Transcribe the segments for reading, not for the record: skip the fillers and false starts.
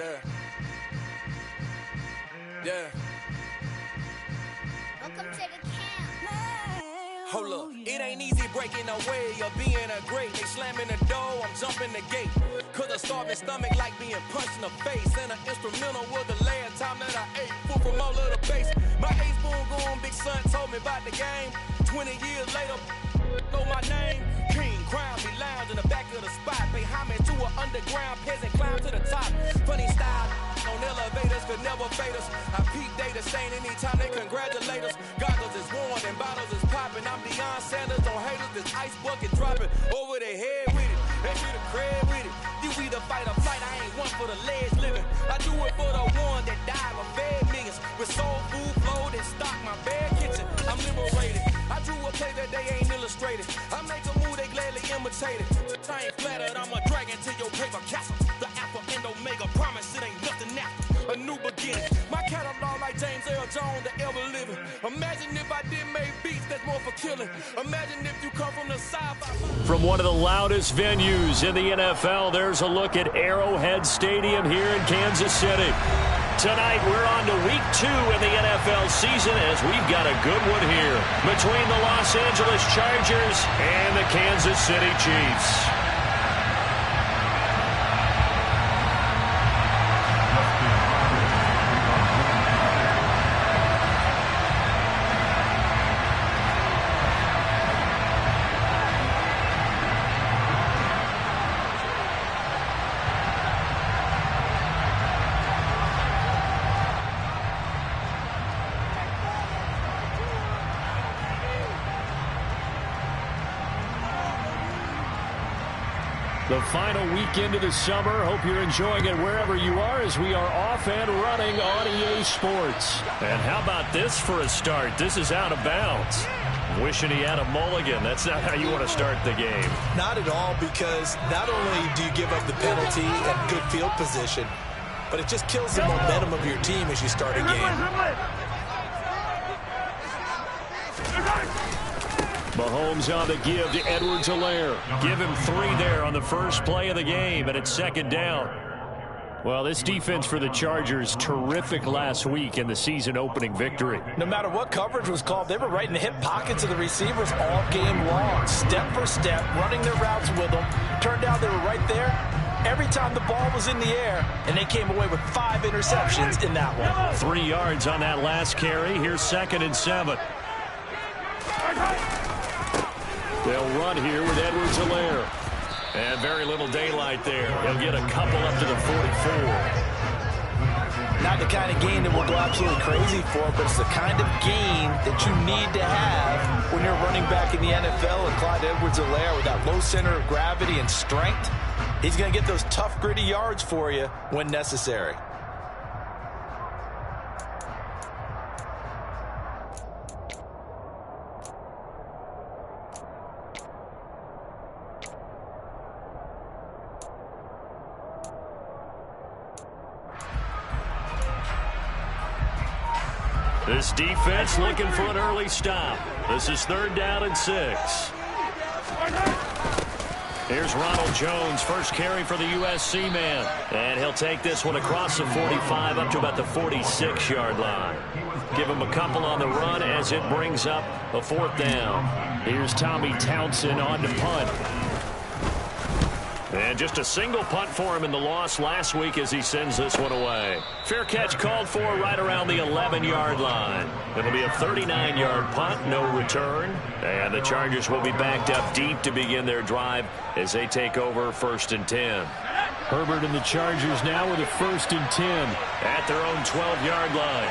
Yeah. Yeah. Welcome to the camp. Hold up, it ain't easy breaking away or being a great. They slamming the door, I'm jumping the gate. Cause a starving stomach like being punched in the face. And an instrumental was the last time that I ate. Food from all of the base. My ace boom going, big son told me about the game. 20 years later, know my name. King, crown me, lounge in the back of the spot. Pay homage to an underground peasant, climb to the top. Funny style, on elevators could never fade us. I peep data stain anytime they congratulate us. Goggles is worn and bottles is popping. I'm Deion Sanders on haters, this ice bucket dropping over their head with it. They be the crab with it. You either fight or flight, I ain't one for the legs living. I do it for the one that died or fed millions. With soul food, flowed and stock my bad kitchen. I'm liberated. I drew a play that they ain't illustrated. I make a move, they gladly imitate it. I ain't flattered, I'm a dragon to your paper castle. The Alpha and Omega, promise it ain't nothing after. A new beginning. My catalog like James Earl Jones, the ever living. Imagine if I did make beats that's more for killing. Imagine if you come from the side. From one of the loudest venues in the NFL, there's a look at Arrowhead Stadium here in Kansas City. Tonight, we're on to week 2 in the NFL season as we've got a good one here between the Los Angeles Chargers and the Kansas City Chiefs. The final weekend of the summer. Hope you're enjoying it wherever you are as we are off and running on EA Sports. And how about this for a start? This is out of bounds. Wishing he had a mulligan. That's not how you want to start the game. Not at all, because not only do you give up the penalty and good field position, but it just kills the momentum of your team as you start a game. Mahomes on the give to Edwards-Helaire. Give him 3 there on the first play of the game, and it's second down. Well, this defense for the Chargers, terrific last week in the season-opening victory. No matter what coverage was called, they were right in the hip pockets of the receivers all game long. Step for step, running their routes with them. Turned out they were right there every time the ball was in the air, and they came away with 5 interceptions in that one. 3 yards on that last carry. Here's 2nd and 7. They'll run here with Edwards-Helaire. And very little daylight there. He'll get a couple up to the 44. Not the kind of game that will go absolutely crazy for, but it's the kind of game that you need to have when you're running back in the NFL. And Clyde Edwards-Helaire, with that low center of gravity and strength, he's going to get those tough, gritty yards for you when necessary. This defense looking for an early stop. This is 3rd down and 6. Here's Ronald Jones, first carry for the USC man. And he'll take this one across the 45 up to about the 46-yard line. Give him a couple on the run as it brings up a 4th down. Here's Tommy Townsend on to punt. And just a single punt for him in the loss last week as he sends this one away. Fair catch called for right around the 11-yard line. It'll be a 39-yard punt, no return. And the Chargers will be backed up deep to begin their drive as they take over 1st and 10. Herbert and the Chargers now with a 1st and 10 at their own 12-yard line.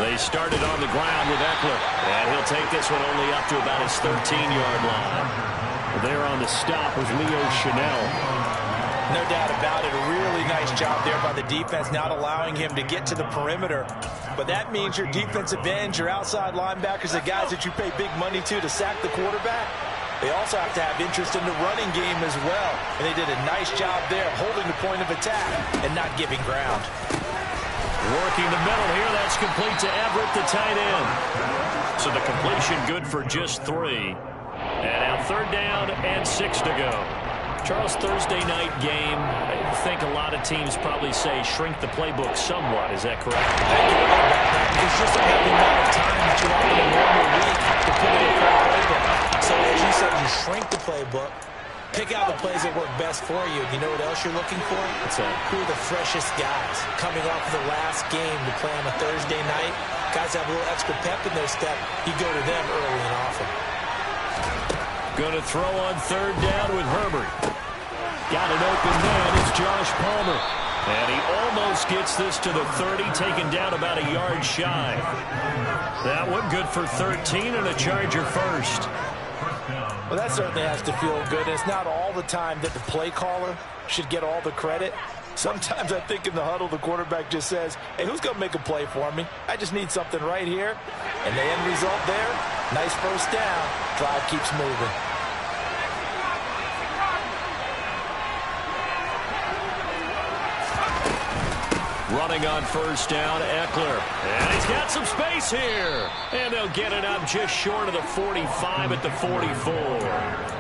They started on the ground with Eckler, and he'll take this one only up to about his 13-yard line. There on the stop was Leo Chanel. No doubt about it. A really nice job there by the defense, not allowing him to get to the perimeter. But that means your defensive ends, your outside linebackers, the guys that you pay big money to sack the quarterback, they also have to have interest in the running game as well. And they did a nice job there holding the point of attack and not giving ground. Working the middle here. That's complete to Everett, the tight end. So the completion good for just 3. And now 3rd down and 6 to go. Charles, Thursday night game, I think a lot of teams probably say shrink the playbook somewhat. Is that correct? I think you're right about that because just don't have the amount of time that you have in a normal week to put in a full playbook. So as you said, you shrink the playbook, pick out the plays that work best for you. You know what else you're looking for? What's that? Who are the freshest guys coming off of the last game to play on a Thursday night? Guys have a little extra pep in their step. You go to them early and often. Going to throw on 3rd down with Herbert. Got an open man. It's Josh Palmer. And he almost gets this to the 30, taken down about a yard shy. That one good for 13 and a Charger first. Well, that certainly has to feel good. It's not all the time that the play caller should get all the credit. Sometimes I think in the huddle, the quarterback just says, hey, who's going to make a play for me? I just need something right here. And the end result there, nice first down. Drive keeps moving. Running on 1st down, Eckler. And he's got some space here. And they'll get it up just short of the 45 at the 44.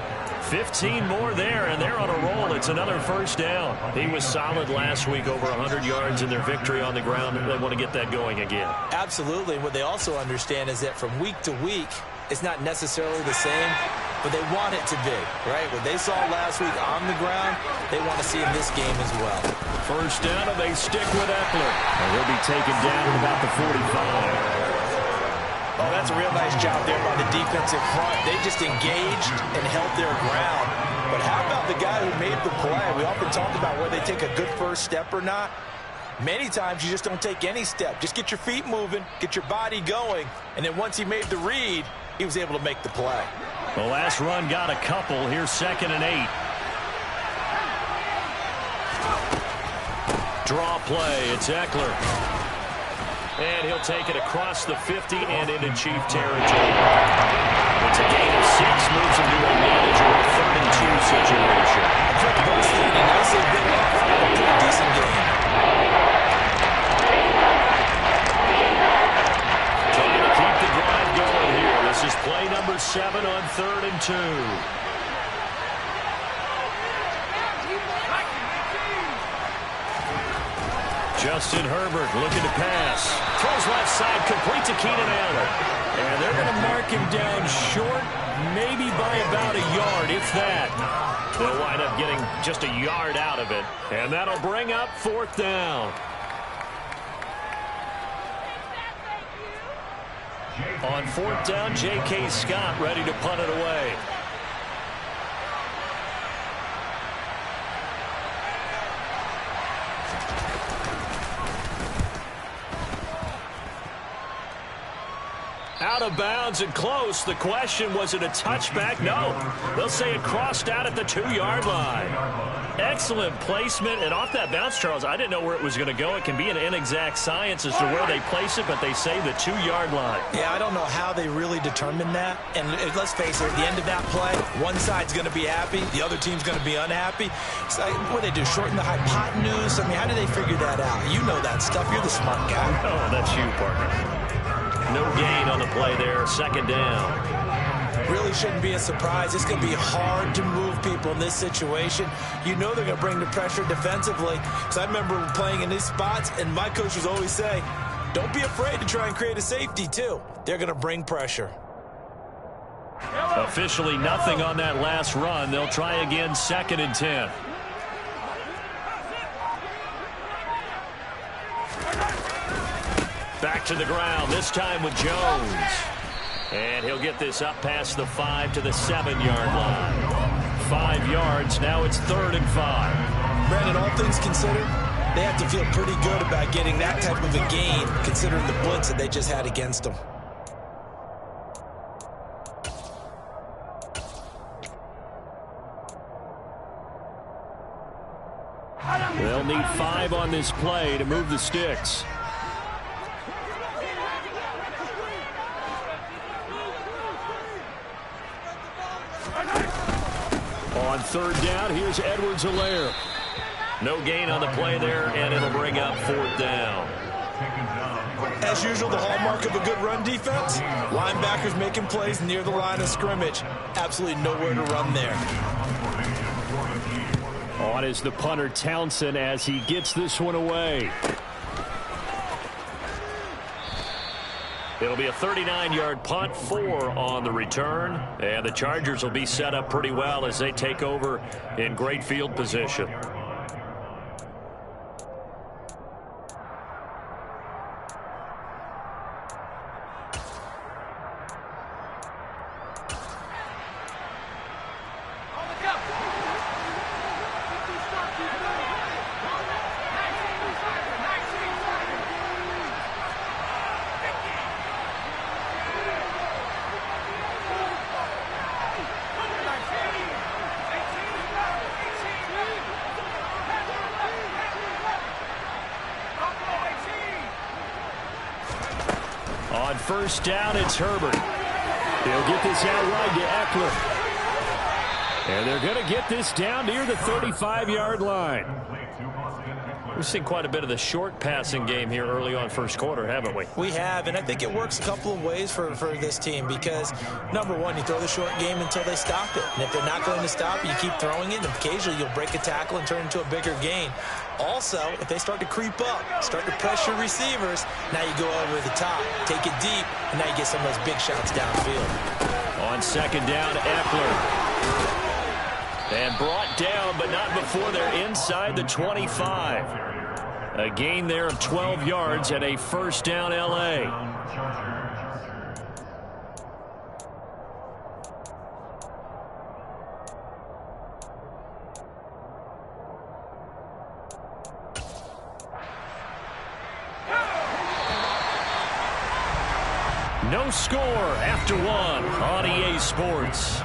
15 more there, and they're on a roll. It's another 1st down. He was solid last week, over 100 yards in their victory on the ground. They want to get that going again. Absolutely. What they also understand is that from week to week, it's not necessarily the same, but they want it to be, right? What they saw last week on the ground, they want to see in this game as well. 1st down, and they stick with Eckler. And he'll be taken down at about the 45. Oh, that's a real nice job there by the defensive front. They just engaged and held their ground. But how about the guy who made the play? We often talk about whether they take a good first step or not. Many times you just don't take any step. Just get your feet moving, get your body going, and then once he made the read, he was able to make the play. The last run got a couple. Here's 2nd and 8. Draw play. It's Eckler. And he'll take it across the 50 and into Chief territory. It's a gain of 6, moves him to a manageable 3rd and 2 situation. Quick burst in and nicely bit off. A pretty decent game. Trying to keep the drive going here. This is play number 7 on 3rd and 2. Justin Herbert looking to pass. Throws left side, complete to Keenan Allen. And they're going to mark him down short, maybe by about a yard, if that. They'll wind up getting just a yard out of it. And that'll bring up 4th down. On 4th down, J.K. Scott ready to punt it away. Out of bounds and close. The question, was it a touchback? No. They'll say it crossed out at the 2-yard line. Excellent placement. And off that bounce, Charles, I didn't know where it was going to go. It can be an inexact science as to where they place it, but they say the 2-yard line. Yeah, I don't know how they really determine that. And let's face it, at the end of that play, one side's going to be happy, the other team's going to be unhappy. So what do they do, shorten the hypotenuse? I mean, how do they figure that out? You know that stuff. You're the smart guy. Oh, that's you, partner. No gain on the play there. 2nd down. Really shouldn't be a surprise. It's going to be hard to move people in this situation. You know they're going to bring the pressure defensively. Because I remember playing in these spots, and my coaches always say, don't be afraid to try and create a safety, too. They're going to bring pressure. Officially nothing on that last run. They'll try again, 2nd and 10. Back to the ground, this time with Jones. And he'll get this up past the 5 to the 7-yard line. 5 yards, now it's 3rd and 5. Brandon, all things considered, they have to feel pretty good about getting that type of a gain, considering the blitz that they just had against them. They'll need 5 on this play to move the sticks. On 3rd down, here's Edwards-Helaire. No gain on the play there, and it'll bring up 4th down. As usual, the hallmark of a good run defense, linebackers making plays near the line of scrimmage. Absolutely nowhere to run there. On is the punter, Townsend, as he gets this one away. It'll be a 39-yard punt, 4 on the return. And the Chargers will be set up pretty well as they take over in great field position. On first down, it's Herbert. He'll get this out wide to Eckler. And they're going to get this down near the 35-yard line. We've seen quite a bit of the short passing game here early on first quarter, haven't we? We have, and I think it works a couple of ways for this team because, number one, you throw the short game until they stop it. And if they're not going to stop it, you keep throwing it, and occasionally you'll break a tackle and turn it into a bigger gain. Also, if they start to creep up, start to pressure receivers, now you go over the top, take it deep, and now you get some of those big shots downfield. On second down, Eckler. And brought down, but not before they're inside the 25. A gain there of 12 yards and a first down, L.A. No score after 1 on EA Sports.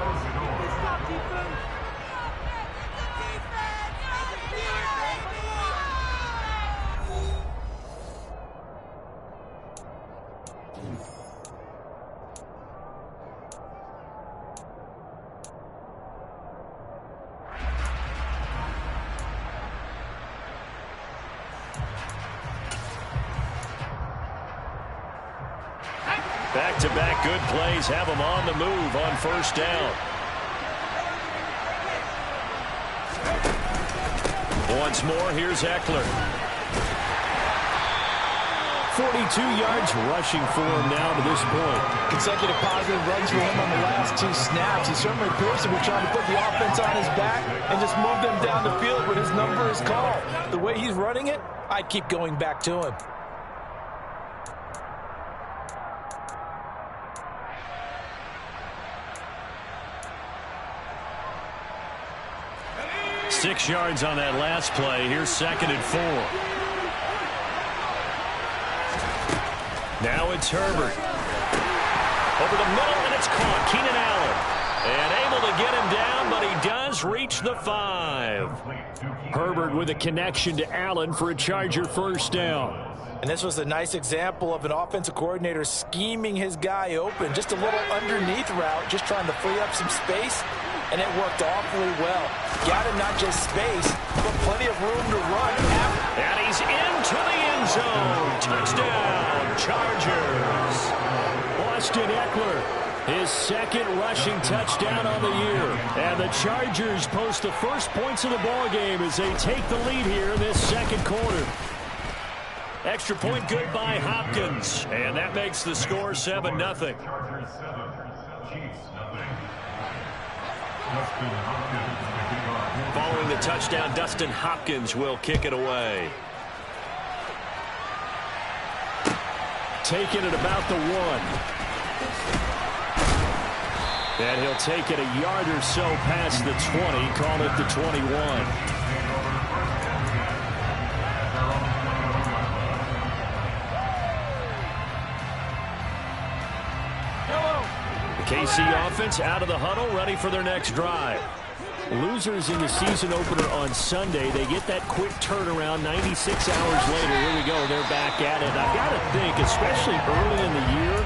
Back-to-back good plays have them on the move on first down. Once more, here's Eckler. 42 yards rushing for him now to this point. Consecutive positive runs for him on the last 2 snaps. He certainly appears to be trying to put the offense on his back and just move them down the field when his number is called. The way he's running it, I'd keep going back to him. Six yards on that last play. Here's second and 4. Now it's Herbert. Over the middle, and it's caught. Keenan Allen. And able to get him down, but he does reach the 5. Herbert with a connection to Allen for a Charger first down. And this was a nice example of an offensive coordinator scheming his guy open. Just a little underneath route, just trying to free up some space. And it worked awfully well. Got him not just space, but plenty of room to run. And he's into the end zone. Touchdown, Chargers. Austin Eckler, his second rushing touchdown on the year. And the Chargers post the first points of the ball game as they take the lead here in this second quarter. Extra point good by Hopkins. And that makes the score 7-0. Following the touchdown, Dustin Hopkins will kick it away. Taking it about the 1. And he'll take it a yard or so past the 20, call it the 21. KC offense out of the huddle, ready for their next drive. Losers in the season opener on Sunday. They get that quick turnaround 96 hours later. Here we go. They're back at it. I've got to think, especially early in the year,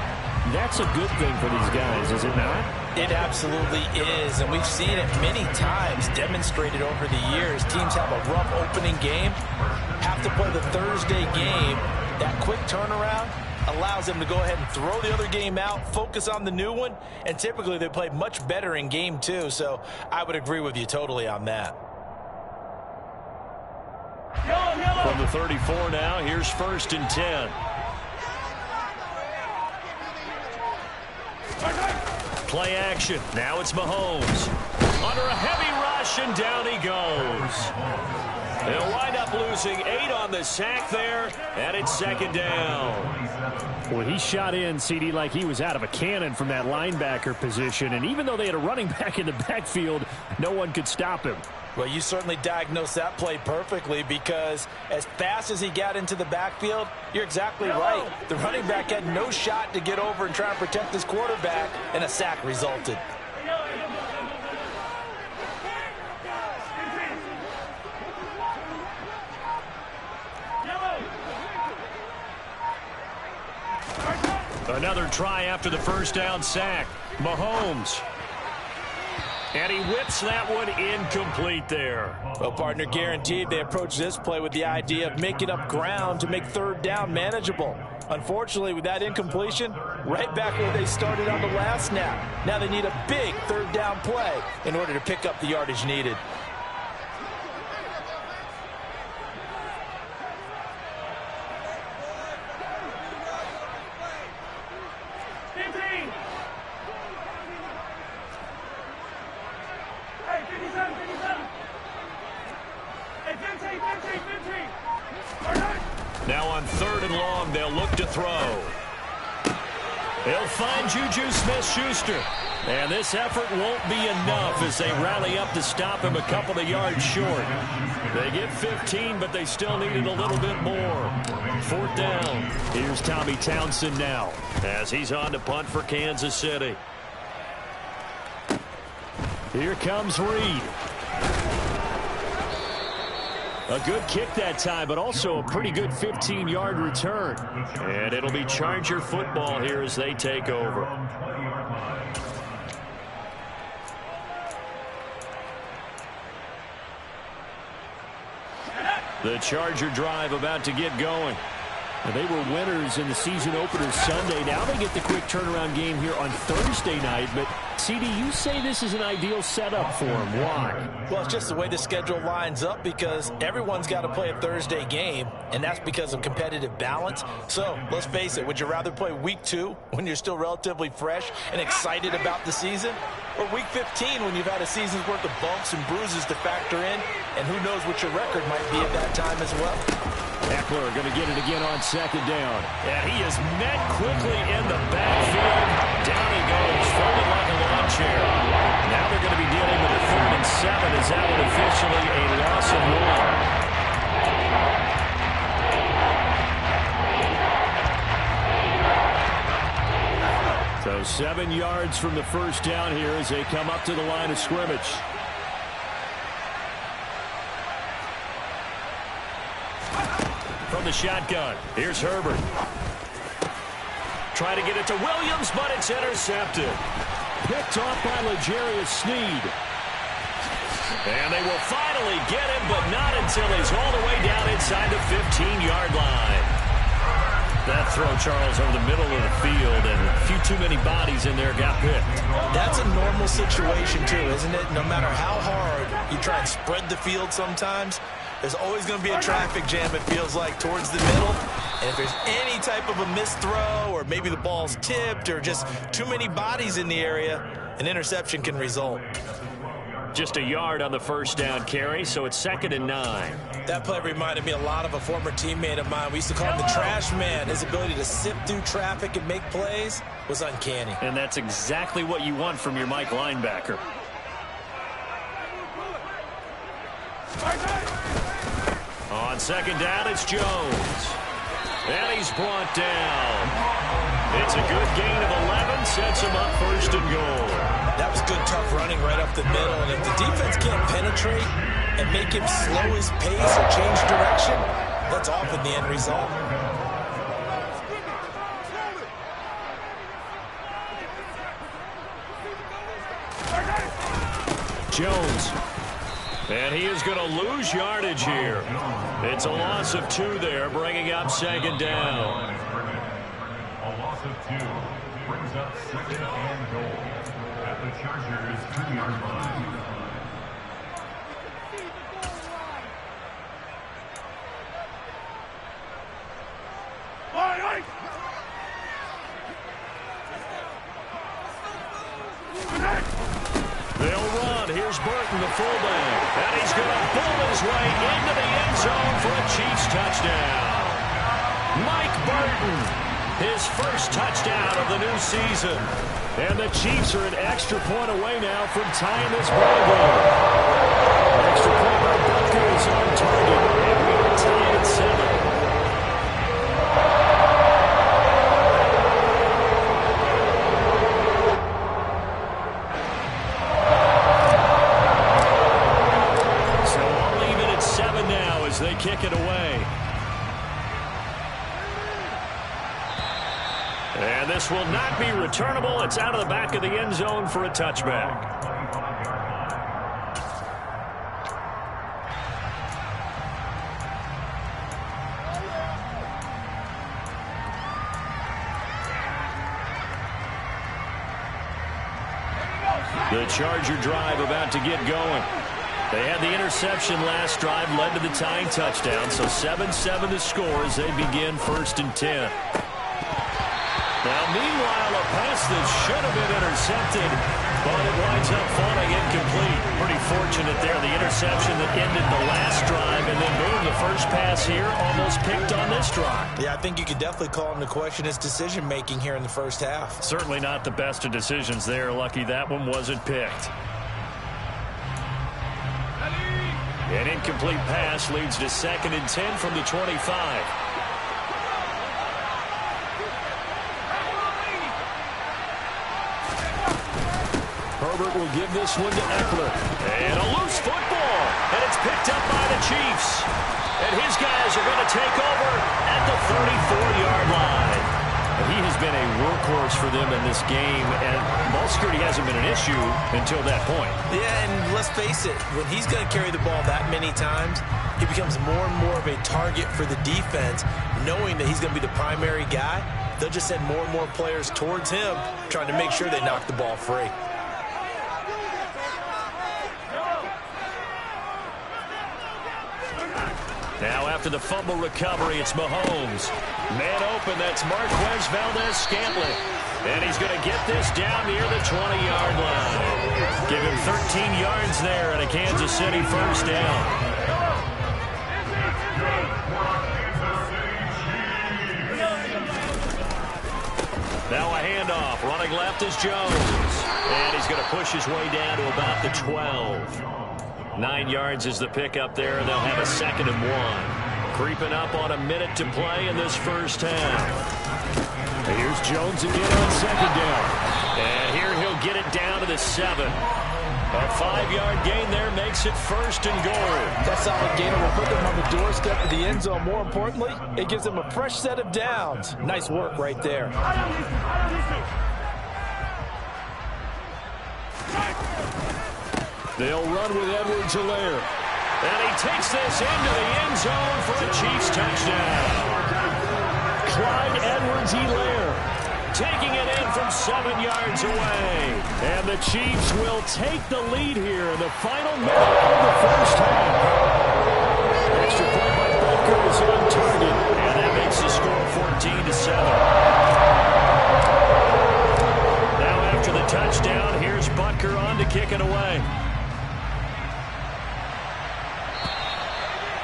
that's a good thing for these guys, is it not? It absolutely is, and we've seen it many times demonstrated over the years. Teams have a rough opening game, have to play the Thursday game That quick turnaround allows them to go ahead and throw the other game out, focus on the new one, and typically they play much better in game two, so I would agree with you totally on that. From the 34 now, here's 1st and 10. Play action. Now it's Mahomes. Under a heavy rush, and down he goes. They'll wind up losing 8 on the sack there, and it's 2nd down. Well, he shot in, CD, like he was out of a cannon from that linebacker position, and even though they had a running back in the backfield, no one could stop him. Well, you certainly diagnosed that play perfectly, because as fast as he got into the backfield, you're exactly right. The running back had no shot to get over and try and protect his quarterback, and a sack resulted. Another try after the 1st down sack. Mahomes. And he whips that one incomplete there. Well, partner, guaranteed they approach this play with the idea of making up ground to make 3rd down manageable. Unfortunately, with that incompletion, right back where they started on the last snap. Now they need a big 3rd down play in order to pick up the yardage needed. Now on 3rd and long, they'll look to throw. They'll find Juju Smith-Schuster. And this effort won't be enough as they rally up to stop him a couple of yards short. They get 15, but they still needed a little bit more. 4th down. Here's Tommy Townsend now as he's on to punt for Kansas City. Here comes Reed. A good kick that time, but also a pretty good 15-yard return. And it'll be Charger football here as they take over. The Charger drive about to get going. And they were winners in the season opener Sunday. Now they get the quick turnaround game here on Thursday night. But, CD, you say this is an ideal setup for them. Why? Well, it's just the way the schedule lines up, because everyone's got to play a Thursday game, and that's because of competitive balance. So, let's face it, would you rather play week 2 when you're still relatively fresh and excited about the season, or week 15 when you've had a season's worth of bumps and bruises to factor in, and who knows what your record might be at that time as well? Eckler going to get it again on 2nd down. And he is met quickly in the backfield. Down he goes, folded like a lawn chair. Now they're going to be dealing with a 3rd and 7 as that one officially a loss of 1. So 7 yards from the 1st down here as they come up to the line of scrimmage. From the shotgun, here's Herbert. Try to get it to Williams, but it's intercepted. Picked off by L'Jarius Sneed. And they will finally get him, but not until he's all the way down inside the 15-yard line. That throw, Charles, over the middle of the field, and a few too many bodies in there got picked. That's a normal situation, too, isn't it? No matter how hard you try and spread the field sometimes, there's always going to be a traffic jam, it feels like, towards the middle. And if there's any type of a missed throw, or maybe the ball's tipped, or just too many bodies in the area, an interception can result. Just a yard on the 1st down carry, so it's 2nd and 9. That play reminded me a lot of a former teammate of mine. We used to call him the trash man. His ability to sift through traffic and make plays was uncanny. And that's exactly what you want from your Mike linebacker. On 2nd down, it's Jones. And he's brought down. It's a good gain of 11, sets him up 1st and goal. That was good, tough running right up the middle. And if the defense can't penetrate and make him slow his pace or change direction, that's often the end result. Jones. And he is going to lose yardage here. It's a loss of 2 there, bringing up second down. A loss of 2 brings up second and goal at the Chargers' 2-yard line. They'll run. Here's Burton, the fullback. And he's going to bull his way into the end zone for a Chiefs touchdown. Mike Burton, his first touchdown of the new season. And the Chiefs are an extra point away now from tying this ball game. Extra point by Butker is on target. And we are tied at 7. They kick it away. And this will not be returnable. It's out of the back of the end zone for a touchback. The Charger drive about to get going. They had the interception last drive, led to the tying touchdown, so 7-7 the score as they begin 1st and 10. Now, meanwhile, a pass that should have been intercepted, but it winds up falling incomplete. Pretty fortunate there, the interception that ended the last drive, and then boom, the first pass here almost picked on this drive. Yeah, I think you could definitely call him to question his decision-making here in the first half. Certainly not the best of decisions there. Lucky that one wasn't picked. An incomplete pass leads to 2nd and 10 from the 25. Herbert will give this one to Eckler. And a loose football. And it's picked up by the Chiefs. And his guys are going to take over at the 34-yard line. He has been a workhorse for them in this game, and ball security hasn't been an issue until that point. Yeah, and let's face it, when he's going to carry the ball that many times, he becomes more and more of a target for the defense, knowing that he's going to be the primary guy. They'll just send more and more players towards him, trying to make sure they knock the ball free. Now after the fumble recovery, it's Mahomes. Man open, that's Marquez Valdez-Scantling. And he's going to get this down near the 20-yard line. Give him 13 yards there and a Kansas City first down. Now a handoff. Running left is Jones. And he's going to push his way down to about the 12. 9 yards is the pickup there, and they'll have a 2nd and 1. Creeping up on a minute to play in this first half. Here's Jones again on 2nd down. And here he'll get it down to the 7. A 5-yard gain there makes it 1st and goal. That solid gain will put them on the doorstep of the end zone. More importantly, it gives them a fresh set of downs. Nice work right there. They'll run with Edwards-Helaire. And he takes this into the end zone for a Chiefs touchdown. Clyde Edwards-Helaire taking it in from 7 yards away. And the Chiefs will take the lead here in the final minute of the first half. Extra point by Butker is on target. And that makes the score 14-7. Now after the touchdown, here's Butker on to kick it away.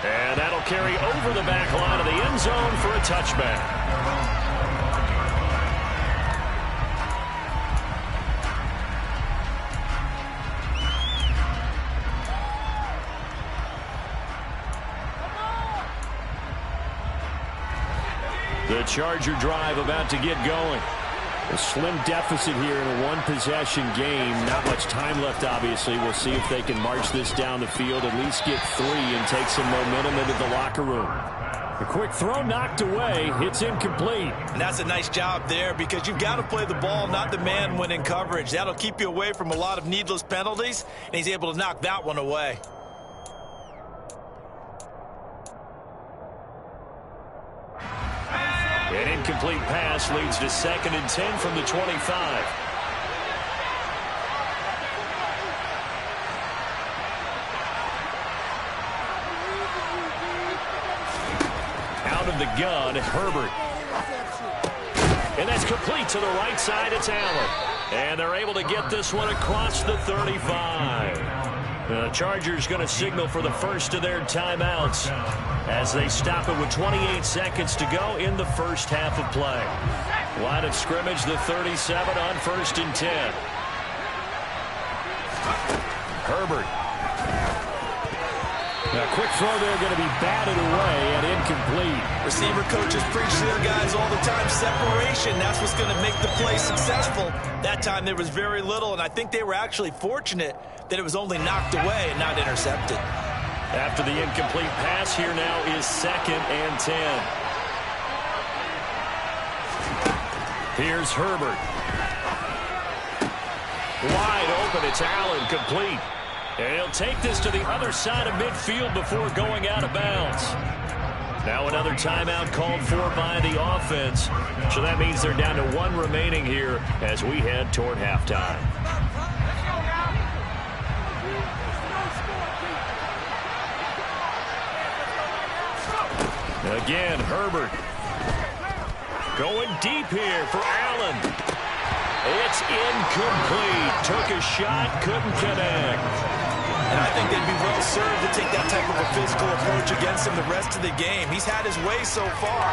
And that'll carry over the back line of the end zone for a touchback. The Charger drive about to get going. A slim deficit here in a one-possession game. Not much time left, obviously. We'll see if they can march this down the field, at least get 3, and take some momentum into the locker room. A quick throw knocked away. It's incomplete. And that's a nice job there because you've got to play the ball, not the man when in coverage. That'll keep you away from a lot of needless penalties, and he's able to knock that one away. An incomplete pass leads to 2nd and 10 from the 25. Out of the gun, Herbert. And that's complete to the right side. It's Allen. And they're able to get this one across the 35. The Chargers going to signal for the first of their timeouts as they stop it with 28 seconds to go in the first half of play. Line of scrimmage, the 37 on 1st and 10. Herbert. A quick throw there, going to be batted away and incomplete. Receiver coaches preach to their guys all the time. Separation, that's what's going to make the play successful. That time there was very little, and I think they were actually fortunate that it was only knocked away and not intercepted. After the incomplete pass, here now is 2nd and 10. Here's Herbert. Wide open, it's Allen, complete. And he'll take this to the other side of midfield before going out of bounds. Now another timeout called for by the offense. So that means they're down to 1 remaining here as we head toward halftime. Again, Herbert. Going deep here for Allen. It's incomplete. Took a shot, couldn't connect. And I think they'd be well served to take that type of a physical approach against him the rest of the game. He's had his way so far,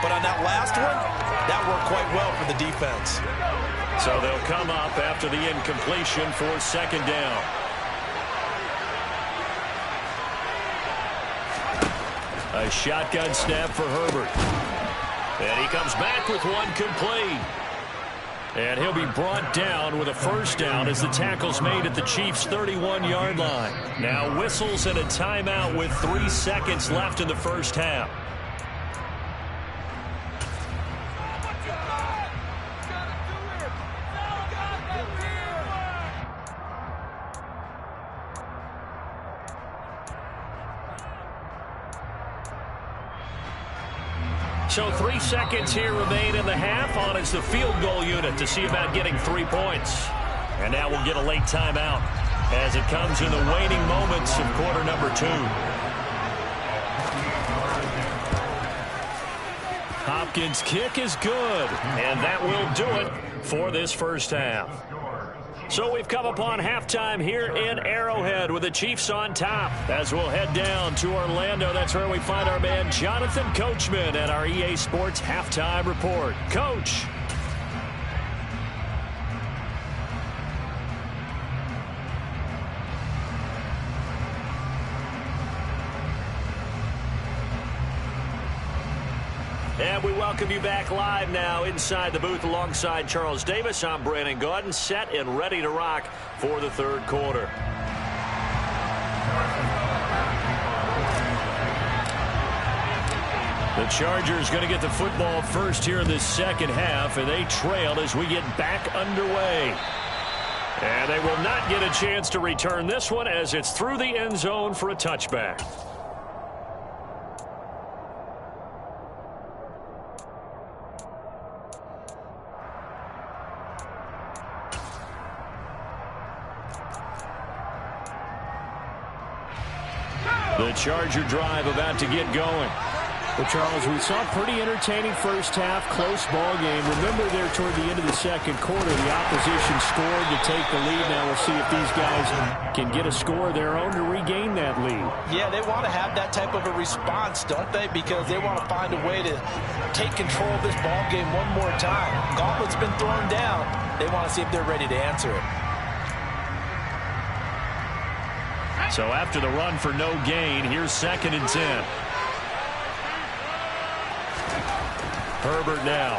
but on that last one, that worked quite well for the defense. So they'll come up after the incompletion for 2nd down. A shotgun snap for Herbert. And he comes back with one complete. And he'll be brought down with a 1st down as the tackle's made at the Chiefs' 31-yard line. Now whistles and a timeout with 3 seconds left in the first half. So 3 seconds here remain in the half. On is the field goal unit to see about getting 3 points. And now we'll get a late timeout as it comes in the waning moments of quarter number 2. Hopkins' kick is good, and that will do it for this first half. So we've come upon halftime here in Arrowhead with the Chiefs on top. As we'll head down to Orlando, that's where we find our man Jonathan Coachman at our EA Sports Halftime Report. Coach. And we welcome you back live now inside the booth alongside Charles Davis. I'm Brandon Gaudin, set and ready to rock for the 3rd quarter. The Chargers going to get the football first here in this 2nd half, and they trail as we get back underway. And they will not get a chance to return this one as it's through the end zone for a touchback. The Charger drive about to get going. Well, Charles, we saw a pretty entertaining first half, close ball game. Remember there toward the end of the 2nd quarter, the opposition scored to take the lead. Now we'll see if these guys can get a score of their own to regain that lead. Yeah, they want to have that type of a response, don't they? Because they want to find a way to take control of this ball game one more time. Gauntlet's been thrown down. They want to see if they're ready to answer it. So after the run for no gain, here's 2nd and 10. Herbert now.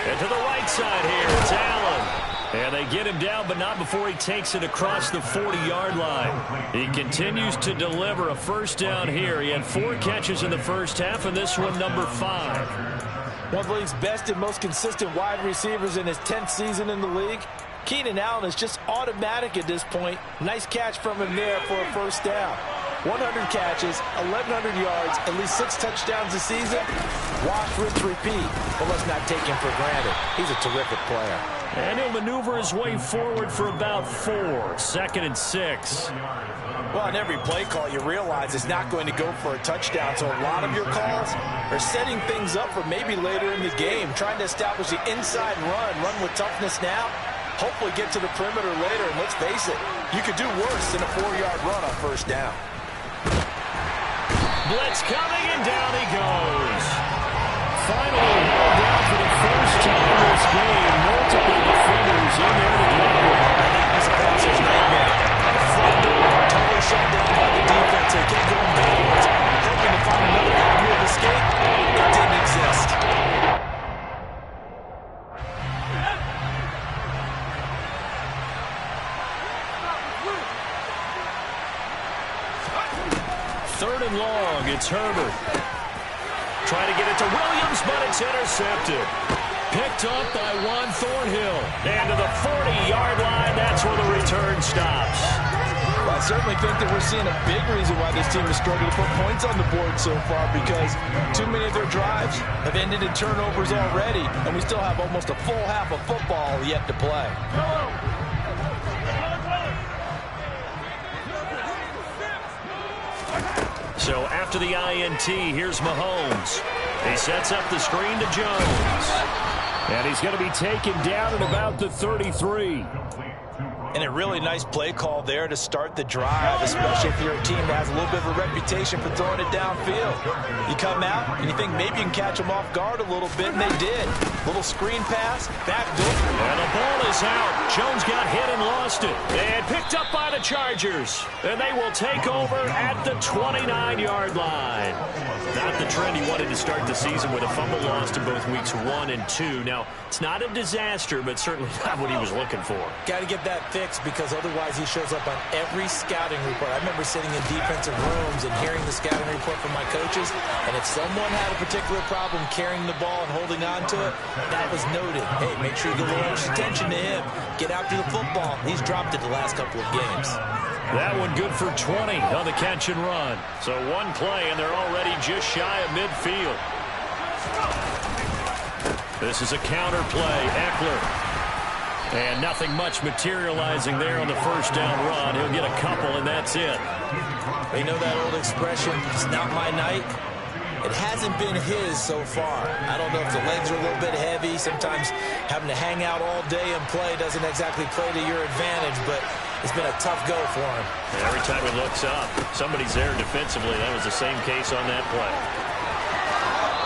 And to the right side here, it's Allen. And they get him down, but not before he takes it across the 40-yard line. He continues to deliver a 1st down here. He had 4 catches in the first half, and this one number 5. One of the league's best and most consistent wide receivers in his 10th season in the league. Keenan Allen is just automatic at this point. Nice catch from him there for a 1st down. 100 catches, 1,100 yards, at least 6 touchdowns a season. Wash, rinse, repeat. But let's not take him for granted. He's a terrific player. And he'll maneuver his way forward for about 4. 2nd and 6. Well, on every play call, you realize it's not going to go for a touchdown. So a lot of your calls are setting things up for maybe later in the game, trying to establish the inside run with toughness now, hopefully get to the perimeter later. And let's face it, you could do worse than a 4-yard run on first down. Blitz coming, and down he goes. Finally held down for the first time this game. Multiple defenders in there to get him. That was a passer's nightmare. The front door totally shut down by the defense. They kept going backwards, hoping to find another avenue of escape. It didn't exist. Third and long, it's Herbert. Trying to get it to Williams, but it's intercepted. Picked up by Juan Thornhill. And to the 40-yard line, that's where the return stops. Well, I certainly think that we're seeing a big reason why this team has struggled to put points on the board so far, because too many of their drives have ended in turnovers already, and we still have almost a full half of football yet to play. So after the INT, here's Mahomes. He sets up the screen to Jones. And he's going to be taken down at about the 33. And a really nice play call there to start the drive, especially if you're a team that has a little bit of a reputation for throwing it downfield. You come out and you think maybe you can catch them off guard a little bit, and they did. Little screen pass, back door. And the ball is out. Jones got hit and lost it. And picked up by the Chargers. And they will take over at the 29-yard line. Not the trend he wanted to start the season, with a fumble lost in both weeks 1 and 2. Now, it's not a disaster, but certainly not what he was looking for. Got to get that fixed, because otherwise he shows up on every scouting report. I remember sitting in defensive rooms and hearing the scouting report from my coaches, and if someone had a particular problem carrying the ball and holding on to it, that was noted. Hey, make sure you get a little extra attention to him. Get after the football. He's dropped it the last couple of games. That one good for 20 on the catch and run. So one play, and they're already just shy of midfield. This is a counter play. Eckler. And nothing much materializing there on the first down run. He'll get a couple, and that's it. You know that old expression, it's not my night? It hasn't been his so far. I don't know if the legs are a little bit heavy. Sometimes having to hang out all day and play doesn't exactly play to your advantage, but it's been a tough go for him. And every time he looks up, somebody's there defensively. That was the same case on that play.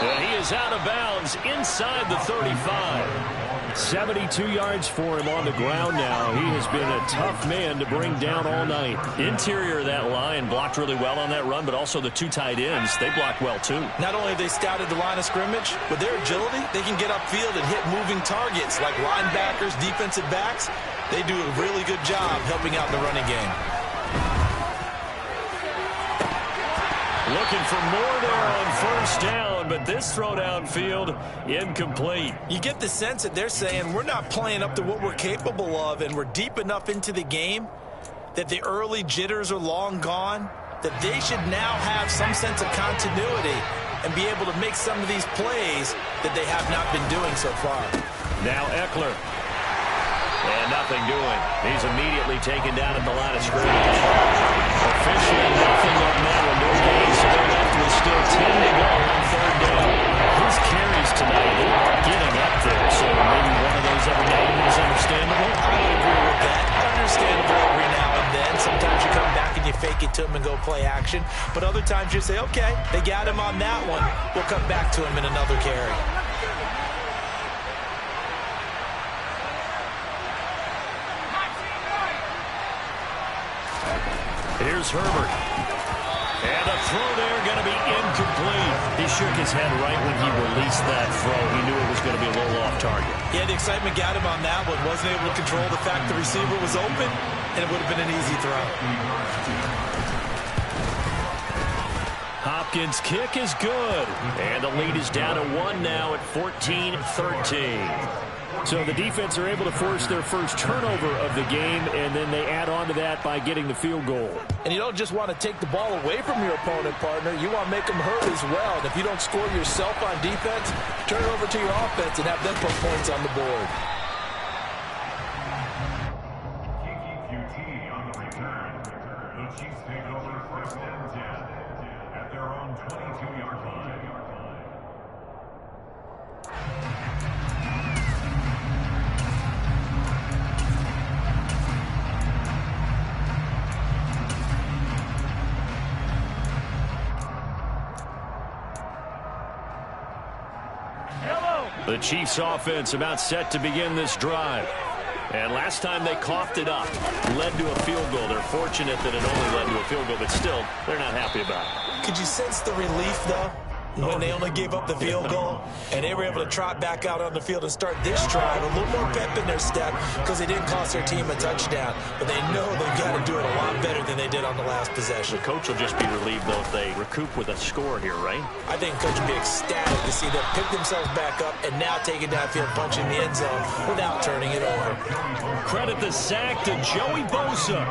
And he is out of bounds inside the 35. 72 yards for him on the ground now. He has been a tough man to bring down all night. Interior of that line blocked really well on that run, but also the 2 tight ends, they blocked well too. Not only have they scouted the line of scrimmage, with their agility, they can get upfield and hit moving targets like linebackers, defensive backs. They do a really good job helping out in the running game. Looking for more there on first down, but this throw downfield incomplete. You get the sense that they're saying we're not playing up to what we're capable of, and we're deep enough into the game that the early jitters are long gone, that they should now have some sense of continuity and be able to make some of these plays that they have not been doing so far. Now Eckler. And nothing doing. He's immediately taken down at the line of scrimmage. Officially nothing on that one. No gain, so they're left with still 10 to go on third down. His carries tonight, they are getting up there, so maybe one of those every now and then is understandable. I would agree with that. Understandable every now and then. Sometimes you come back and you fake it to him and go play action. But other times you say, okay, they got him on that one. We'll come back to him in another carry. Here's Herbert. And a throw there going to be incomplete. He shook his head right when he released that throw. He knew it was going to be a little off target. Yeah, the excitement got him on that one. Wasn't able to control the fact the receiver was open, and it would have been an easy throw. Hopkins' kick is good. And the lead is down to 1 now at 14-13. So the defense are able to force their first turnover of the game, and then they add on to that by getting the field goal. And you don't just want to take the ball away from your opponent, partner. You want to make them hurt as well. And if you don't score yourself on defense, turn it over to your offense and have them put points on the board. QT on the return. The Chiefs take over first and 10 at their own 22-yard line. The Chiefs offense about set to begin this drive. And last time they coughed it up, led to a field goal. They're fortunate that it only led to a field goal, but still, they're not happy about it. Could you sense the relief, though, when they only gave up the field goal and they were able to trot back out on the field and start this drive? A little more pep in their step because they didn't cost their team a touchdown, but they know they've got to do it a lot better than they did on the last possession. The coach will just be relieved, though, if they recoup with a score here, right? I think coach will be ecstatic to see them pick themselves back up and now take it downfield, punch in the end zone without turning it over. Credit the sack to Joey Bosa.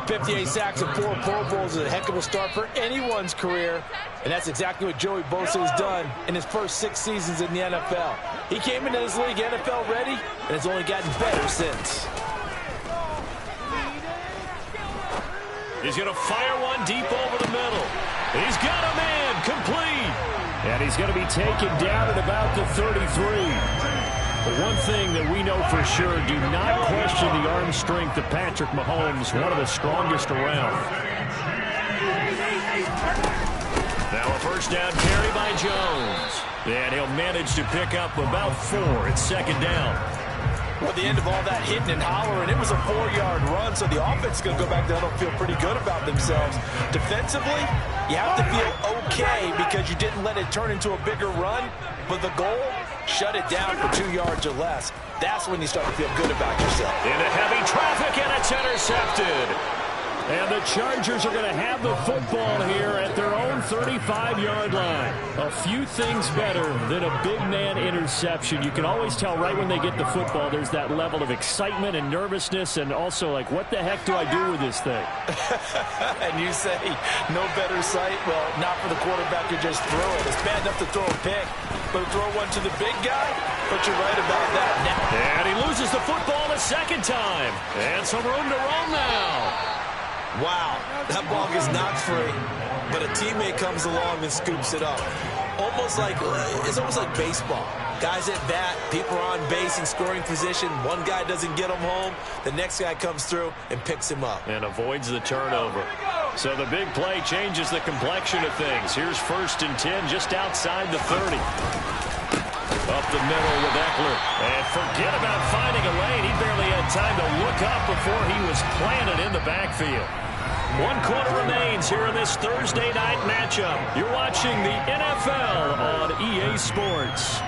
58 sacks and 4 Pro Bowls is a heck of a start for anyone's career, and that's exactly what Joey Bosa has done in his first 6 seasons in the NFL. He came into this league NFL ready, and it's only gotten better since. He's going to fire one deep over the middle. He's got a man complete. And he's going to be taken down at about the 33. But one thing that we know for sure, do not question the arm strength of Patrick Mahomes, one of the strongest around. Now a first down carry by Jones. And he'll manage to pick up about 4 at second down. Well, at the end of all that hitting and hollering, it was a 4-yard run, so the offense is going to go back there and feel pretty good about themselves. Defensively, you have to feel okay because you didn't let it turn into a bigger run, but the goal, shut it down for 2 yards or less. That's when you start to feel good about yourself. Into heavy traffic, and it's intercepted. And the Chargers are going to have the football here at their own 35-yard line. A few things better than a big man interception. You can always tell right when they get the football, there's that level of excitement and nervousness and also like, what the heck do I do with this thing? And you say, no better sight? Well, not for the quarterback to just throw it. It's bad enough to throw a pick, but to throw one to the big guy? But you're right about that. And he loses the football a second time. And some room to roam now. Wow, that ball gets knocked free, but a teammate comes along and scoops it up. It's almost like baseball. Guys at bat, people are on base in scoring position. One guy doesn't get him home. The next guy comes through and picks him up. And avoids the turnover. So the big play changes the complexion of things. Here's first and 10 just outside the 30. Up the middle with Eckler. And forget about finding a lane. He barely had time to look up before he was planted in the backfield. 1 quarter remains here in this Thursday night matchup. You're watching the NFL on EA Sports.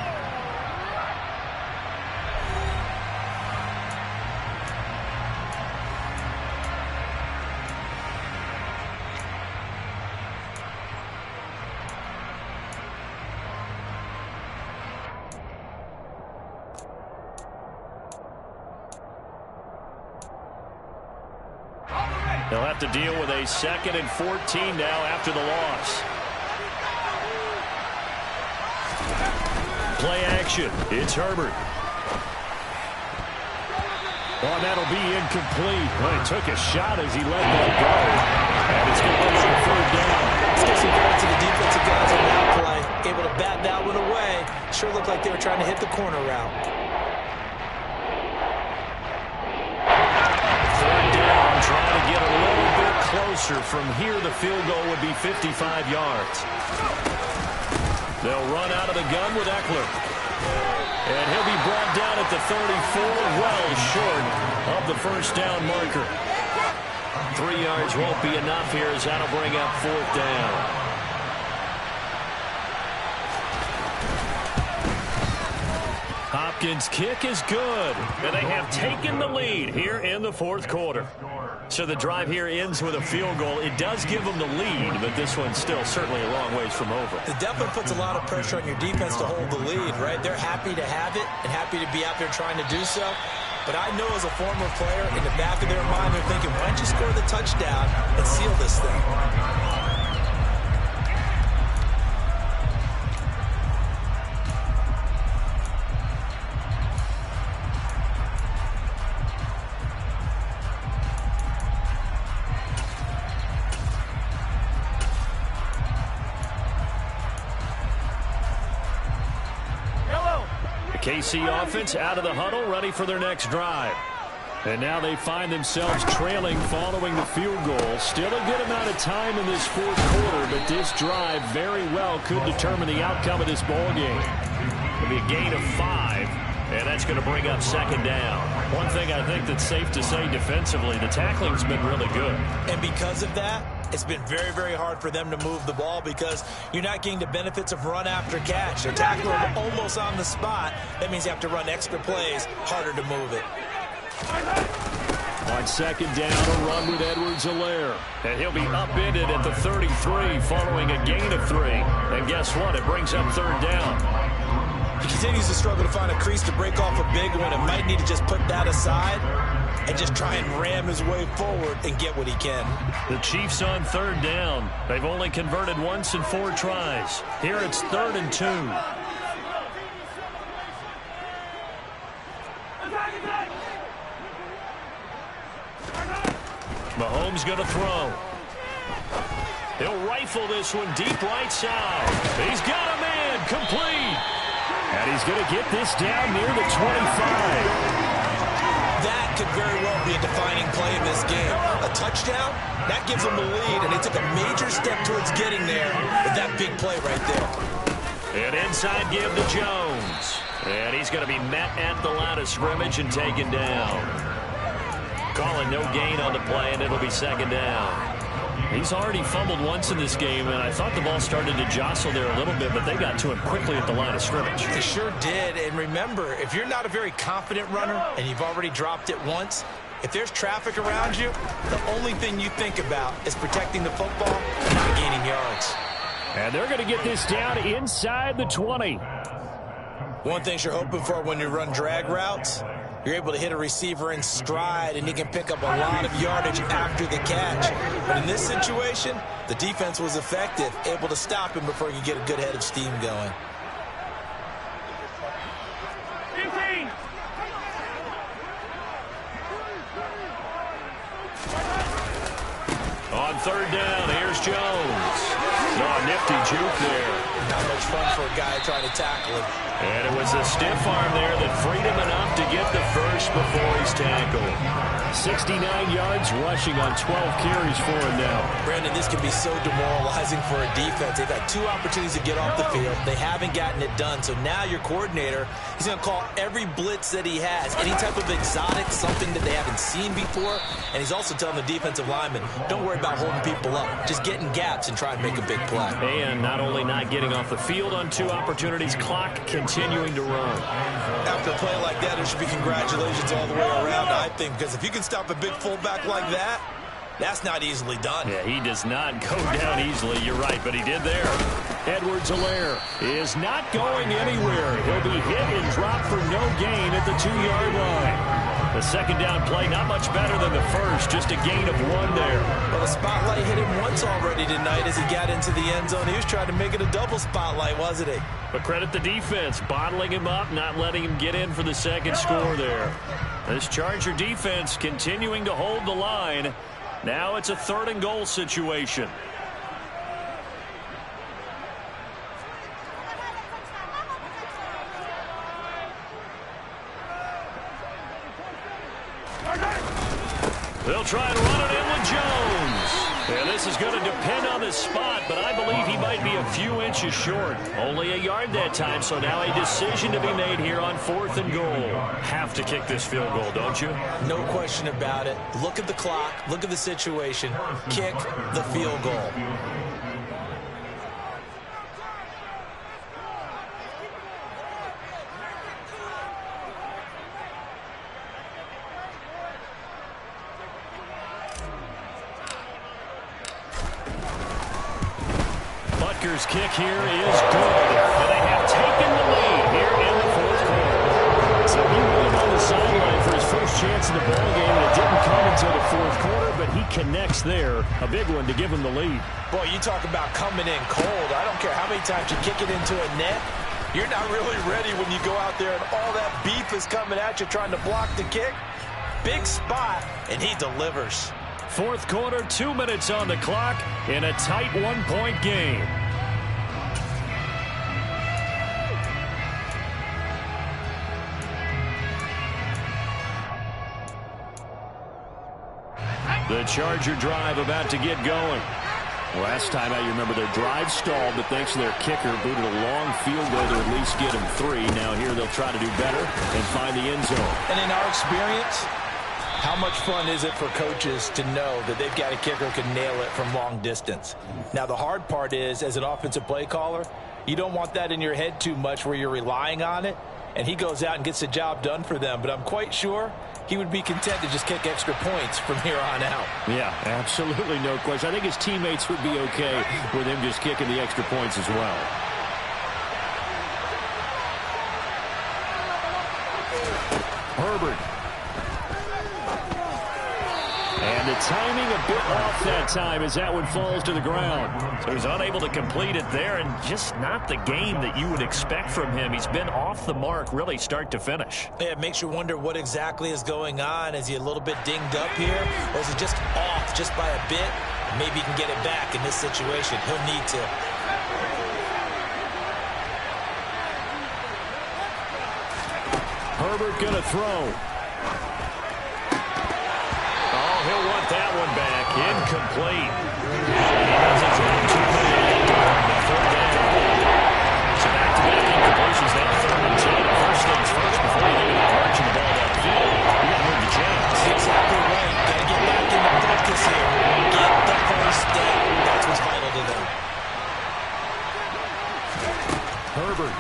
They'll have to deal with a 2nd and 14 now after the loss. Play action. It's Herbert. Oh, that'll be incomplete. Well, he took a shot as he let that go. And it's going to be on 3rd down. Let's give some credit to the defensive guys on that play. Able to bat that one away. Sure looked like they were trying to hit the corner route. Trying to get a little bit closer. From here, the field goal would be 55 yards. They'll run out of the gun with Eckler. And he'll be brought down at the 34, well short of the first down marker. 3 yards won't be enough here as that'll bring up 4th down. Hop Hopkins' kick is good, and they have taken the lead here in the fourth quarter. So the drive here ends with a field goal. It does give them the lead, but this one's still certainly a long ways from over. It definitely puts a lot of pressure on your defense to hold the lead, right? They're happy to have it and happy to be out there trying to do so. But I know as a former player, in the back of their mind, they're thinking, why don't you score the touchdown and seal this thing? KC offense out of the huddle, ready for their next drive. And now they find themselves trailing following the field goal. Still a good amount of time in this fourth quarter, but this drive very well could determine the outcome of this ball game. It'll be a gain of 5, and that's going to bring up second down. One thing I think that's safe to say defensively, the tackling's been really good. And because of that, it's been very, very hard for them to move the ball because you're not getting the benefits of run after catch. They're tackling them almost on the spot. That means you have to run extra plays, harder to move it. On second down, a run with Edwards-Helaire. And he'll be upended at the 33 following a gain of 3. And guess what? It brings up third down. He continues to struggle to find a crease to break off a big one and might need to just put that aside and just try and ram his way forward and get what he can. The Chiefs on third down. They've only converted once in 4 tries. Here it's 3rd and 2. Mahomes going to throw. He'll rifle this one deep right side. He's got a man complete. And he's going to get this down near the 25. That could very well be a defining play in this game. A touchdown, that gives them the lead, and they took a major step towards getting there with that big play right there. And inside give to Jones. And he's going to be met at the line of scrimmage and taken down. Calling no gain on the play, and it'll be second down. He's already fumbled once in this game, and I thought the ball started to jostle there a little bit, but they got to him quickly at the line of scrimmage. They sure did, and remember, if you're not a very confident runner and you've already dropped it once, if there's traffic around you, the only thing you think about is protecting the football and not gaining yards. And they're going to get this down inside the 20. One thing you're hoping for when you run drag routes, you're able to hit a receiver in stride, and he can pick up a lot of yardage after the catch. But in this situation, the defense was effective, able to stop him before he could get a good head of steam going. 15. On third down, here's Jones. Oh, nifty juke there. Not much fun for a guy trying to tackle him. And it was a stiff arm there that freed him enough to get the first before he's tackled. 69 yards rushing on 12 carries for him now. Brandon, this can be so demoralizing for a defense. They've had 2 opportunities to get off the field. They haven't gotten it done. So now your coordinator, he's going to call every blitz that he has, any type of exotic, something that they haven't seen before. And he's also telling the defensive lineman, don't worry about holding people up. Just get in gaps and try and make a big play. And not only not getting off the field on 2 opportunities, clock continuing to run. After a play like that, there should be congratulations all the way around, I think, because if you can stop a big fullback like that, that's not easily done. Yeah, he does not go down easily. You're right, but he did there. Edwards-Helaire is not going anywhere. He'll be hit and dropped for no gain at the 2-yard line. The second down play, not much better than the first, just a gain of 1 there. Well, the spotlight hit him once already tonight as he got into the end zone. He was trying to make it a double spotlight, wasn't he? But credit the defense, bottling him up, not letting him get in for the second score there. This Charger defense continuing to hold the line. Now it's a 3rd and goal situation. They'll try and run it in with Jones. And this is going to depend on the spot, but I believe he might be a few inches short. Only a yard that time, so now a decision to be made here on 4th and goal. Have to kick this field goal, don't you? No question about it. Look at the clock. Look at the situation. Kick the field goal. Chargers kick here is good. And they have taken the lead here in the fourth quarter. So he waited on the sideline for his first chance in the ballgame, and it didn't come until the fourth quarter, but he connects there. A big one to give him the lead. Boy, you talk about coming in cold. I don't care how many times you kick it into a net. You're not really ready when you go out there and all that beef is coming at you trying to block the kick. Big spot, and he delivers. Fourth quarter, 2 minutes on the clock in a tight one-point game. The Charger drive about to get going. Last time out, you remember their drive stalled, but thanks to their kicker, booted a long field goal to at least get them 3. Now here they'll try to do better and find the end zone. And in our experience, how much fun is it for coaches to know that they've got a kicker who can nail it from long distance? Now, the hard part is, as an offensive play caller, you don't want that in your head too much where you're relying on it, and he goes out and gets the job done for them. But I'm quite sure he would be content to just kick extra points from here on out. Yeah, absolutely no question. I think his teammates would be okay with him just kicking the extra points as well. Herbert. And the timing a bit off that time as that one falls to the ground. So he's unable to complete it there, and just not the game that you would expect from him. He's been off the mark really start to finish. Yeah, it makes you wonder what exactly is going on. Is he a little bit dinged up here, or is he just off just by a bit? Maybe he can get it back in this situation. He'll need to. Herbert going to throw. He'll want that one back. Incomplete. He doesn't drop too many. Third down. So back-to-back incompletions now. 3rd and 10. First things first before you think about marching the ball downfield. You got to move the chains. Exactly right. Got to get back in the focus here. Get the first down. That's what's vital to them. Herbert.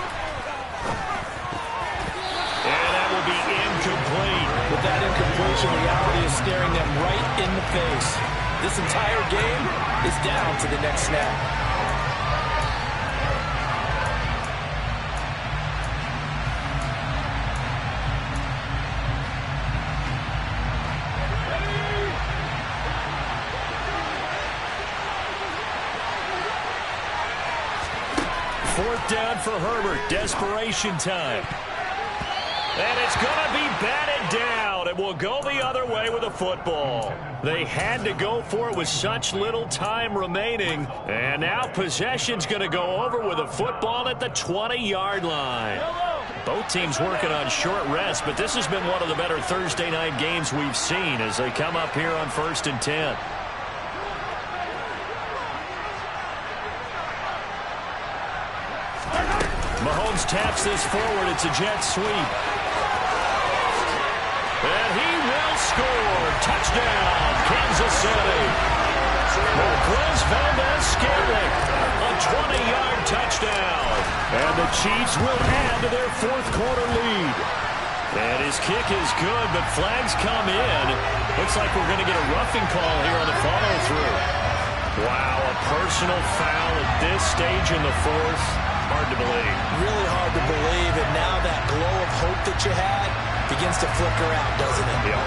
And that will be incomplete. With that incompletion, reality is staring them right in the face. This entire game is down to the next snap. Fourth down for Herbert. Desperation time. And it's going to be batted down. It will go the other way with the football. They had to go for it with such little time remaining. And now possession's going to go over with a football at the 20-yard line. Both teams working on short rest, but this has been one of the better Thursday night games we've seen as they come up here on 1st and 10. Mahomes taps this forward. It's a jet sweep. And he will score. Touchdown, Kansas City. Marquez Valdez-Scantling, a 20-yard touchdown. And the Chiefs will add to their fourth quarter lead. And his kick is good, but flags come in. Looks like we're going to get a roughing call here on the follow-through. Wow, a personal foul at this stage in the fourth. Hard to believe. Really hard to believe, and now that glow of hope that you had begins to flicker out, doesn't it? Yeah.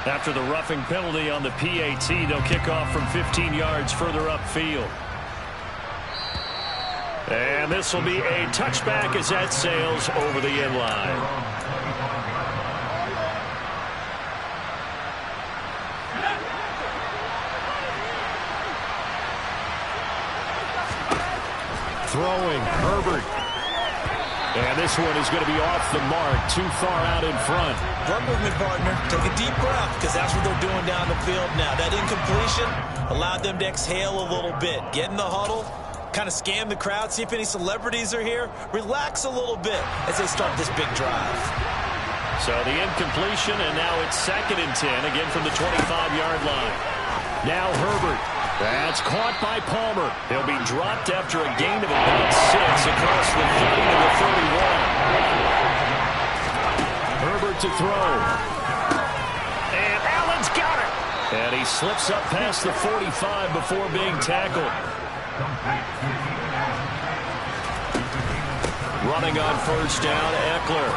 After the roughing penalty on the PAT, they'll kick off from 15 yards further upfield. And this will be a touchback as that sails over the end line. Throwing, Herbert. And this one is going to be off the mark, too far out in front. Work with me, partner. Take a deep breath, because that's what they're doing down the field now. That incompletion allowed them to exhale a little bit. Get in the huddle, kind of scan the crowd, see if any celebrities are here. Relax a little bit as they start this big drive. So the incompletion, and now it's 2nd and 10, again from the 25-yard line. Now Herbert. That's caught by Palmer. He'll be dropped after a gain of about 6 across the 30 to the 31. Herbert to throw. And he slips up past the 45 before being tackled. Running on first down, Eckler.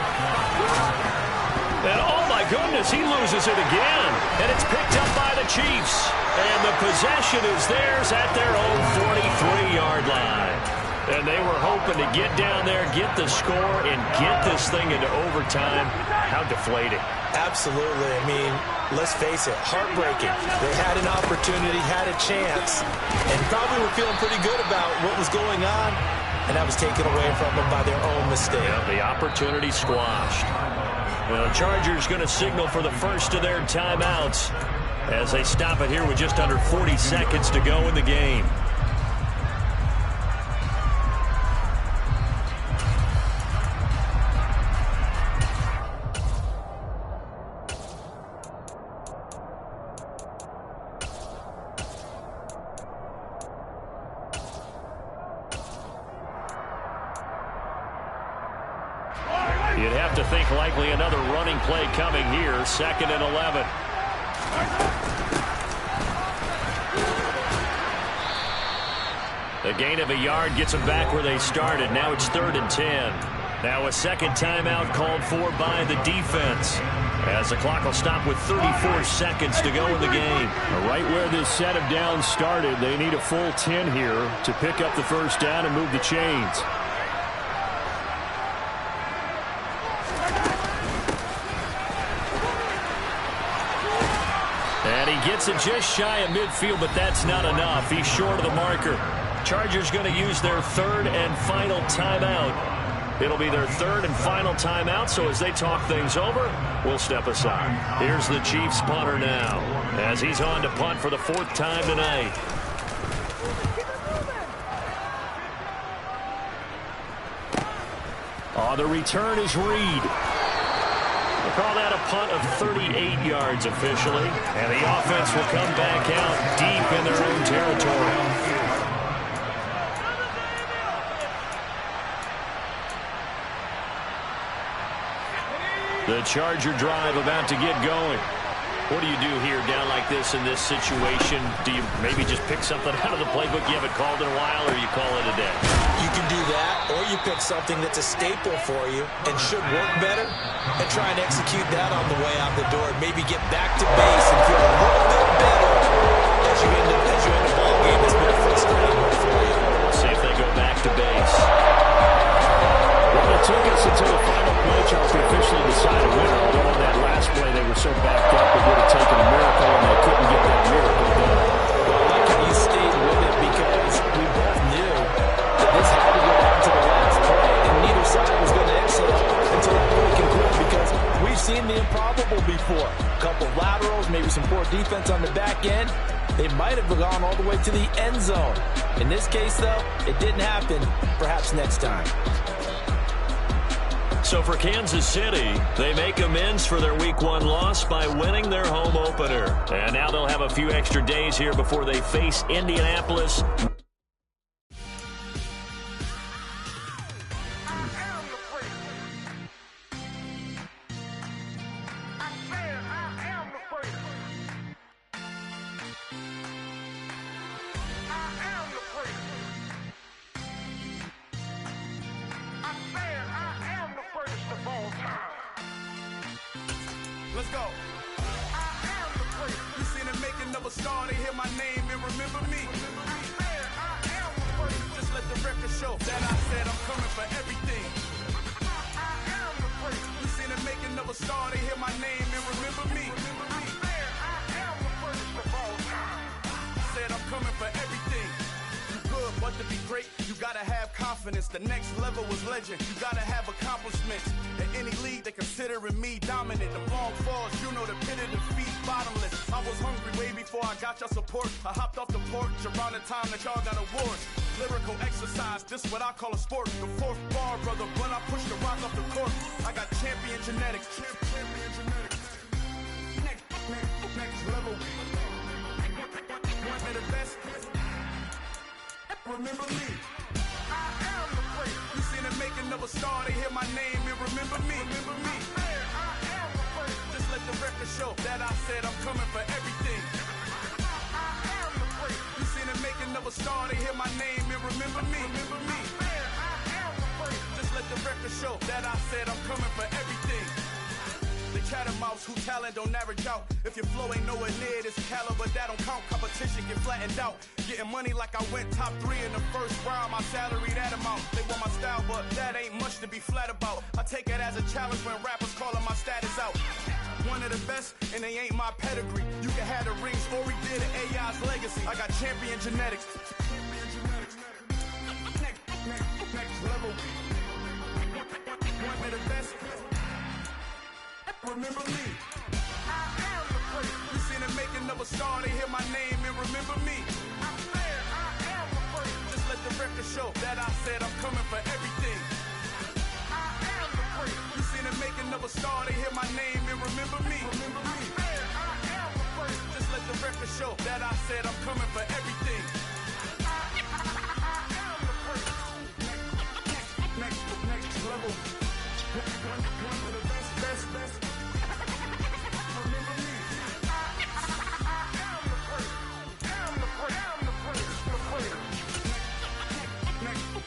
And oh my goodness, he loses it again. And it's picked up by the Chiefs. And the possession is theirs at their own 43-yard line. And they were hoping to get down there, get the score, and get this thing into overtime. How deflating. Absolutely. I mean, let's face it, heartbreaking. They had an opportunity, had a chance, and probably were feeling pretty good about what was going on, and that was taken away from them by their own mistake. Yeah, the opportunity squashed. Well, the Chargers going to signal for the first of their timeouts as they stop it here with just under 40 seconds to go in the game. You'd have to think likely another running play coming here, 2nd and 11. The gain of a yard gets them back where they started. Now it's 3rd and 10. Now a second timeout called for by the defense, as the clock will stop with 34 seconds to go in the game. Right where this set of downs started, they need a full 10 here to pick up the first down and move the chains. And he gets it just shy of midfield, but that's not enough. He's short of the marker. Chargers going to use their 3rd and final timeout. It'll be their 3rd and final timeout, so as they talk things over, we'll step aside. Here's the Chiefs punter now, as he's on to punt for the 4th time tonight. The return is Reed. We'll call that a punt of 38 yards officially, and the offense will come back out deep in their own territory. The Charger drive about to get going. What do you do here down like this in this situation? Do you maybe just pick something out of the playbook you haven't called in a while, or you call it a day? You can do that, or you pick something that's a staple for you and should work better and try and execute that on the way out the door. Maybe get back to base and feel a little bit better as you end a ball game that's been a frustrating one for you. We'll see if they go back to base. Well, it took us until the final play chart to officially decide a winner. Although on that last play they were so backed up it would have taken a miracle, and they couldn't get that miracle done. Well, I like how you stayed with it, because we both knew that this had to go down to the last play, and neither side was going to exit until it really concluded, because we've seen the improbable before. A couple of laterals, maybe some poor defense on the back end. They might have gone all the way to the end zone. In this case, though, it didn't happen. Perhaps next time. So for Kansas City, they make amends for their Week 1 loss by winning their home opener. And now they'll have a few extra days here before they face Indianapolis. Let's go. I am the great. You seen the making of a star, they hear my name and remember me. I am the great. Just let the record show that I said I'm coming for everything. I am the great. You seen the making of a star, they hear my name and remember me. I am the greatest of all time. Said I'm coming for everything. You good, but to be great, you gotta have confidence. The next level was legend. You gotta have accomplishments. In any league, they considering me dominant. The long falls, you know the pit of defeat, bottomless. I was hungry way before I got your support. I hopped off the porch around the time that y'all got awards. Lyrical exercise, this what I call a sport. The 4th bar, brother, when I push the rock off the court. I got champion genetics. Champion genetics. Next level. One of the best. Remember me. I am the great. You seen the making of a star, they hear my name and remember me. Remember me. I am the great. Just let the record show that I said I'm coming for everything. star, they hear my name and remember me. Just let the record show that I said I'm coming for everything. The catamounts who talent don't average out. If your flow ain't nowhere near this caliber, that don't count. Competition get flattened out. Getting money like I went top 3 in the first round. My salary that amount. They want my style, but that ain't much to be flat about. I take it as a challenge when rappers calling my status out. One of the best, and they ain't my pedigree. You can have the rings, or we did it, AI's legacy. I got champion genetics. Next level. One of the best. Remember me. I am the first. You seen the making of a star, they hear my name and remember me. I am the first. Just let the record show that I said I'm coming for everything. I am the first. You seen the making of a star, they hear my name and remember me. I am the first. Just let the record show that I said I'm coming for everything. I am the first. Next level. One of the best. Remember me. I am the first.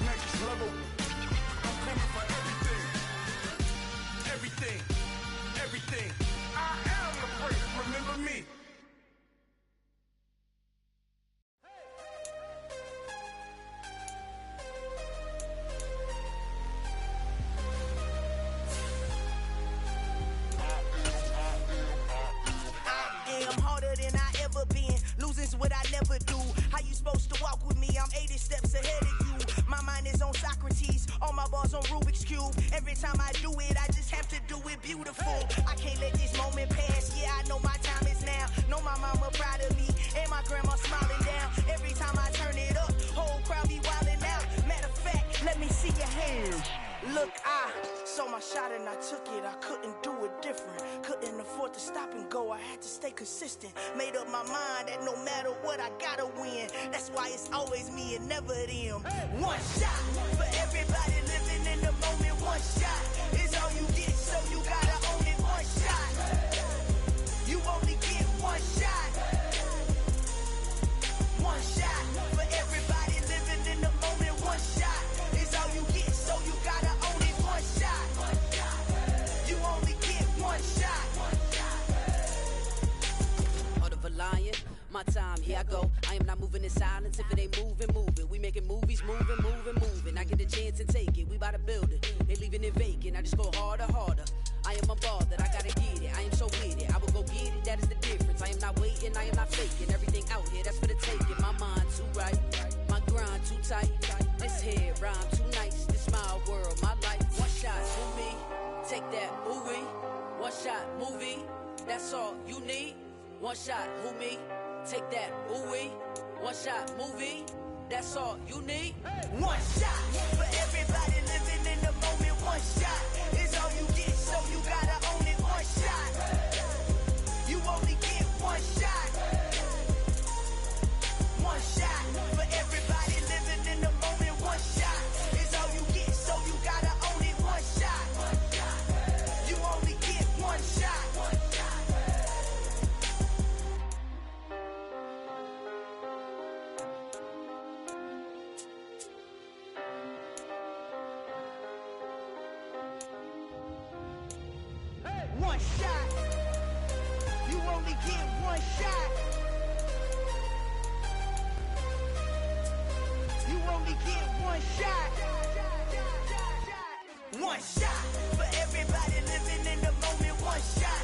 Next level. I'm coming for everything. I am the first. Remember me. Losing's what I never do. How you supposed to walk with me? I'm 80 steps ahead of you. My mind is on Socrates, all my bars on Rubik's Cube. Every time I do it, I just have to do it beautiful. I can't let this moment pass. Yeah, I know my time is now. Know my mama proud of me, and my grandma smiling down. Every time I turn it up, whole crowd be wilding out. Matter of fact, let me see your hands. Look, I saw my shot and I took it. I couldn't do it different. Couldn't afford to stop and go. I had to stay consistent. Made up my mind that no matter what, I gotta win. That's why it's always me and never them. One shot for everybody living in the moment. One shot is all you get, so you gotta own it. One shot. You only get one shot. One shot for everybody living in the moment. One shot is all you get, so you gotta own it. One shot. You only get one shot. Heart of a lion, my time, here I go. I am not moving in silence. If it ain't moving, move it. We making movies, moving. I get a chance and take it. We bout to build it. They leaving it vacant. I just go harder. I am a ball that I gotta get it. I am so with it. I will go get it. That is the difference. I am not waiting. I am not faking. Everything out here, that's for the taking. My mind too right. My grind too tight. This head rhyme too nice. This my world, my life. One shot to me. Take that movie. One shot movie. That's all you need. One shot who me. Take that movie. One shot movie. That's all you need. One shot for everybody living in the moment. One shot is all you get, so you gotta own it. One shot. You only get one shot. One shot for everybody living in the moment. One shot is all you get, so you gotta own it. One shot. You only get one shot. One shot. You only get one shot. You only get one shot. One shot for everybody living in the moment. One shot